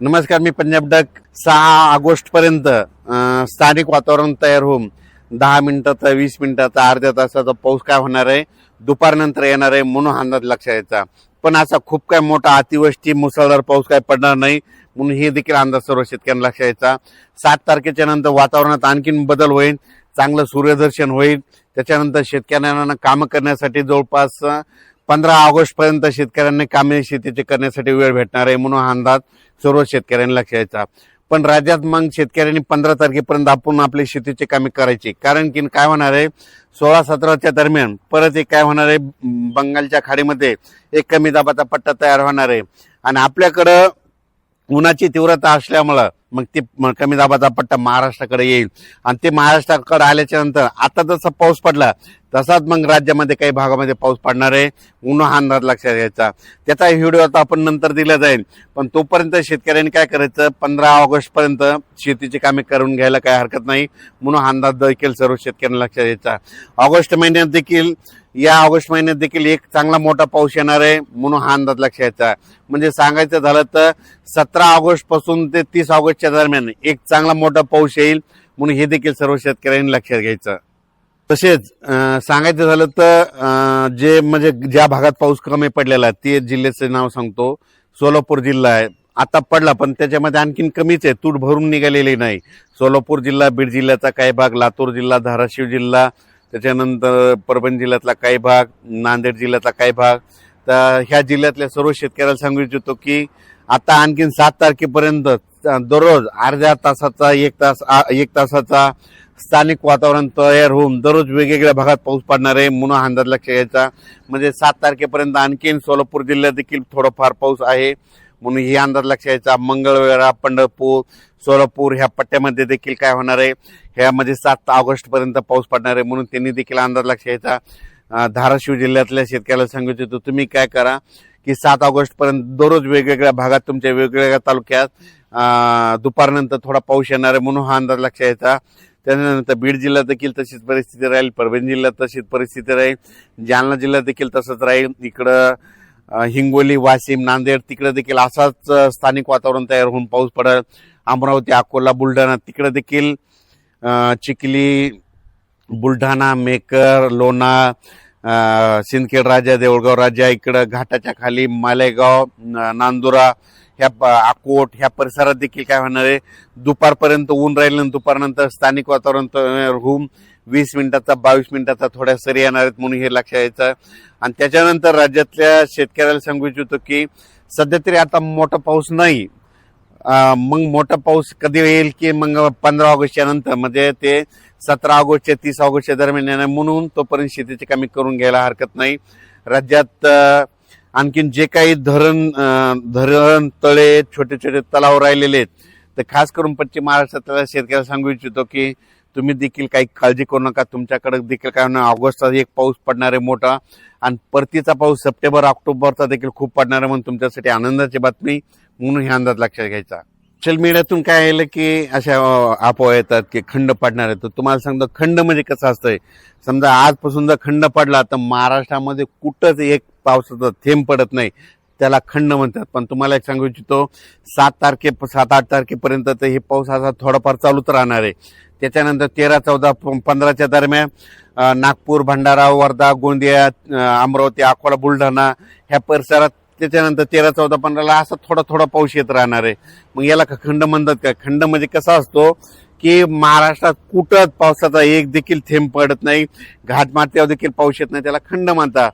नमस्कार, मी Punjab duck. 6 August पर्यंत स्थानिक वातावरण तयार होऊन 10 मिनिटाचा, 20 मिनिटाचा, अर्ध्या तासाचा पाऊस काय होणार आहे, दुपारनंतर येणार आहे म्हणून अंदाज लक्षात यायचा. पण असा खूप काय मोठा अतिवृष्टी, मुसळधार पाऊस काय पडणार नाही म्हणून हे देखील अंदाज सर्व शेतकऱ्यांना लक्षात यायचा. 7 तारखेच्या नंतर वातावरणात आणखीन बदल होईल, चांगलं सूर्यदर्शन होईल. त्याच्यानंतर शेतकऱ्यांना कामं करण्यासाठी जवळपास 15 ऑगस्ट पर्यंत शेतकऱ्यांना कामे शेतीचे करण्यासाठी वेळ भेटणार आहे म्हणून अंदाज सर्व शेतकऱ्यांना लक्षात यायचा. पण राज्यात मग शेतकऱ्यांनी 15 तारखेपर्यंत आपण आपली शेतीची कामे करायची. कारण की काय होणार आहे, 16-17च्या दरम्यान परत एक काय होणार आहे, बंगालच्या खाडीमध्ये एक कमी दाबाचा पट्टा तयार होणार आहे आणि आपल्याकडं उन्हाची तीव्रता असल्यामुळं मग ते कमी दाबाचा पट्टा महाराष्ट्राकडे येईल आणि ते महाराष्ट्राकडे आल्याच्या नंतर आता जसा पाऊस पडला तसाच मग राज्यामध्ये काही भागामध्ये पाऊस पडणार आहे म्हणून हा अंदाज लक्षात घ्यायचा. त्याचा व्हिडिओ आता आपण नंतर दिला जाईल. पण तोपर्यंत शेतकऱ्यांनी काय करायचं, 15 ऑगस्ट पर्यंत शेतीची कामे करून घ्यायला काही हरकत नाही म्हणून हा अंदाज देखील सर्व शेतकऱ्यांना लक्षात घ्यायचा. या ऑगस्ट महिन्यात देखील एक चांगला मोठा पाऊस येणार आहे म्हणून हा अंदाज लक्षात घ्यायचा. म्हणजे सांगायचं झालं तर 17 ऑगस्ट पासून ते 30 ऑगस्टच्या दरम्यान एक चांगला मोठा पाऊस येईल म्हणून हे देखील सर्व शेतकऱ्यांनी लक्षात घ्यायचं. तसेच सांगायचं झालं तर ज्या भागात पाऊस कमी पडलेला आहे ते जिल्ह्याचं नाव सांगतो. सोलापूर जिल्हा आहे, आता पडला पण त्याच्यामध्ये आणखीन कमीच आहे, तूट भरून निघालेली नाही. सोलापूर जिल्हा, बीड जिल्ह्याचा काही भाग, लातूर जिल्हा, धाराशिव जिल्हा, त्याच्यानंतर परभणी जिल्ह्यातला काही भाग, नांदेड जिल्ह्यातला काही भाग. तर ह्या जिल्ह्यातल्या सर्व शेतकऱ्याला सांगू इच्छितो की आता आणखीन 7 तारखेपर्यंत दररोज अर्ध्या तासाचा, 1 तासाचा स्थानिक वातावरण तयार होऊन दररोज वेगवेगळ्या भागात पाऊस पडणार आहे म्हणून अंदाज लक्षात घ्यायचा. म्हणजे 7 तारखेपर्यंत आणखीन सोलापूर जिल्ह्यात देखील थोडाफार पाऊस आहे म्हणून ही अंदाज लक्षात घ्यायचा. मंगळवेढा, पंढरपूर, सोलापूर ह्या पट्ट्यामध्ये देखील काय होणार आहे, ह्यामध्ये 7 ऑगस्ट पर्यंत पाऊस पडणार आहे म्हणून त्यांनी देखील अंदाज लक्षात घ्यायचा. धाराशिव जिल्ह्यातल्या शेतकऱ्याला सांगू इच्छितो, तुम्ही काय करा की 7 ऑगस्ट पर्यंत दररोज वेगवेगळ्या भागात तुमच्या वेगवेगळ्या तालुक्यात दुपारनंतर थोडा पाऊस येणार आहे म्हणून हा अंदाज लक्षात घ्यायचा. त्यानंतर बीड जिल्ह्यात देखील तशीच परिस्थिती राहील, परभणी जिल्ह्यात तशीच परिस्थिती राहील, जालना जिल्ह्यात देखील तसंच राहील. इकडं हिंगोली, वाशिम, नांदेड तिकडे देखील असाच स्थानिक वातावरण तयार होऊन पाऊस पडेल. अमरावती, अकोला, बुलढाणा तिकडे देखील चिखली, बुलढाणा, मेकर, लोणार, सिंदखेड राजा, देऊळगाव राजा, इकडं घाटाच्या खाली मालेगाव, नांदुरा, ह्या अकोट ह्या परिसरात देखील काय होणार आहे, दुपारपर्यंत ऊन राहील आणि दुपारनंतर स्थानिक वातावरण तयार होऊन 20 मिनिटाचा, 22 मिनिटाचा थोड्या सरी येणार आहेत म्हणून हे लक्षात यायचं. आणि त्याच्यानंतर राज्यातल्या शेतकऱ्याला सांगू इच्छितो की सध्या तरी आता मोठा पाऊस नाही, मग मोठा पाऊस कधी येईल की मग 15 ऑगस्टच्या नंतर, म्हणजे ते 17 ऑगस्ट ते 30 ऑगस्टच्या दरम्यान येणार म्हणून तोपर्यंत शेतीची कामे करून घ्यायला हरकत नाही. राज्यात आणखीन जे काही धरण, तळे, छोटे छोटे तलाव राहिलेले आहेत तर खास करून पश्चिम महाराष्ट्रातल्या शेतकऱ्याला सांगू इच्छितो की तुम्ही देखील काही काळजी करू नका. तुमच्याकडे देखील काय होणार, ऑगस्टचा एक पाऊस पडणार आहे मोठा आणि परतीचा पाऊस सप्टेंबर, ऑक्टोबरचा देखील खूप पडणार आहे म्हणून तुमच्यासाठी आनंदाची बातमी म्हणून हे अंदाज लक्षात घ्यायचा. सोशल मीडियातून काय आलं की अशा अफवा येतात की खंड पडणार आहे. तर तुम्हाला सांगतो खंड म्हणजे कसं असतंय, समजा आजपासून जर खंड पडला तर महाराष्ट्रामध्ये कुठंच एक पावसाचा थेंब पडत नाही, त्याला खंड म्हणतात. पण तुम्हाला एक सांगू इच्छितो, 7-8 तारखेपर्यंत तर हे पाऊस असा थोडाफार चालूच राहणार आहे. त्याच्यानंतर 13, 14, 15च्या दरम्यान नागपूर, भंडारा, वर्धा, गोंदिया, अमरावती, अकोला, बुलढाणा ह्या परिसरात, त्याच्यानंतर 13, 14, 15ला असा थोडा पाऊस येत राहणार आहे. मग याला खंड म्हणतात का? खंड म्हणजे कसा असतो की महाराष्ट्रात कुठंच पावसाचा एक देखील थेंब पडत नाही, घाटमाथ्यावर देखील पाऊस येत नाही, त्याला खंड म्हणतात.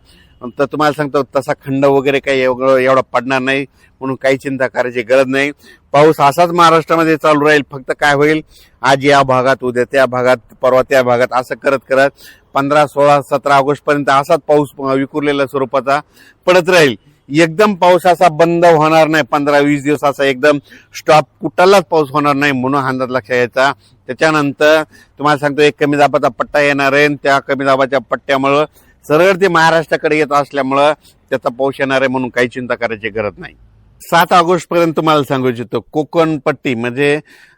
तर तुम्हाला सांगतो तसा खंड वगैरे काही एवढा पडणार नाही म्हणून काही चिंता करायची गरज नाही. पाऊस असाच महाराष्ट्रामध्ये चालू राहील. फक्त काय होईल, आज या भागात, उद्या त्या भागात, परवा त्या भागात, असं करत करत 15, 16, 17 ऑगस्ट पर्यंत असाच पाऊस विखुरलेल्या स्वरूपाचा पडत राहील. एकदम पाऊस असा बंद होणार नाही, 15-20 दिवस असा एकदम स्टॉप कुठलाच पाऊस होणार नाही म्हणून अंदाज लक्षात यायचा. त्याच्यानंतर तुम्हाला सांगतो एक कमी दाबाचा पट्टा येणार आहे, त्या कमी दाबाच्या पट्ट्यामुळं सरळ ते महाराष्ट्राकडे येत असल्यामुळं त्याचा पाऊस येणार आहे म्हणून काही चिंता करायची गरज नाही. 7 ऑगस्ट पर्यंत तुम्हाला सांगू इच्छितो कोकण पट्टी म्हणजे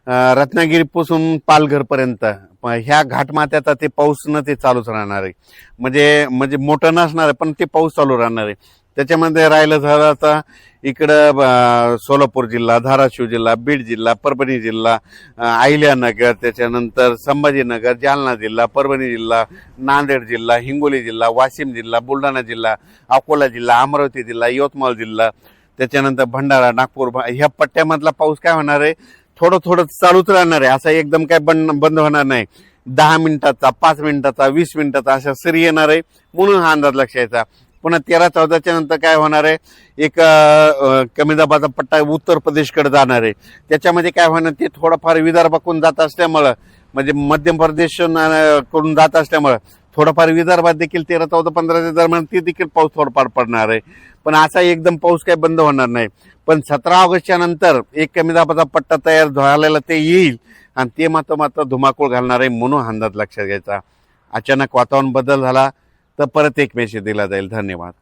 रत्नागिरीपासून पालघर पर्यंत ह्या घाटमाथ्याचा ते पाऊस न ते चालूच राहणार आहे. म्हणजे मोठं नसणार आहे पण ते पाऊस चालू राहणार आहे. त्याच्यामध्ये राहिलं झालं आता इकडं सोलापूर जिल्हा, धाराशिव जिल्हा, बीड जिल्हा, परभणी जिल्हा, अहिल्यानगर, त्याच्यानंतर संभाजीनगर, जालना जिल्हा, परभणी जिल्हा, नांदेड जिल्हा, हिंगोली जिल्हा, वाशिम जिल्हा, बुलढाणा जिल्हा, अकोला जिल्हा, अमरावती जिल्हा, यवतमाळ जिल्हा, त्याच्यानंतर भंडारा, नागपूर, ह्या पट्ट्यामधला पाऊस काय होणार आहे, थोडं थोडं चालूच राहणार आहे. असा एकदम काय बंद होणार नाही. 10 मिनिटाचा, 5 मिनिटाचा, 20 मिनिटाचा अशा सरी येणार आहे, म्हणून हा अंदाज लक्षात यायचा. पुन्हा 13-14च्या नंतर काय होणार आहे, एक कमी दाबाचा पट्टा उत्तर प्रदेशकडे जाणार आहे. त्याच्यामध्ये काय होणार, ते थोडंफार विदर्भाकडून जात असल्यामुळं, म्हणजे मध्य प्रदेश कडून जात असल्यामुळं थोडंफार विदर्भात देखील 13-14-15च्या दरम्यान ते देखील पाऊस थोडंफार पडणार आहे. पण असा एकदम पाऊस काही बंद होणार नाही. पण 17 ऑगस्टच्या नंतर एक कमी दाबाचा पट्टा तयार झालेला ते येईल आणि ते मात्र धुमाकूळ घालणार आहे, म्हणून अंदाज लक्षात घ्यायचा. अचानक वातावरण बदल झाला तर परत एक मेसेज दिला जाईल. धन्यवाद.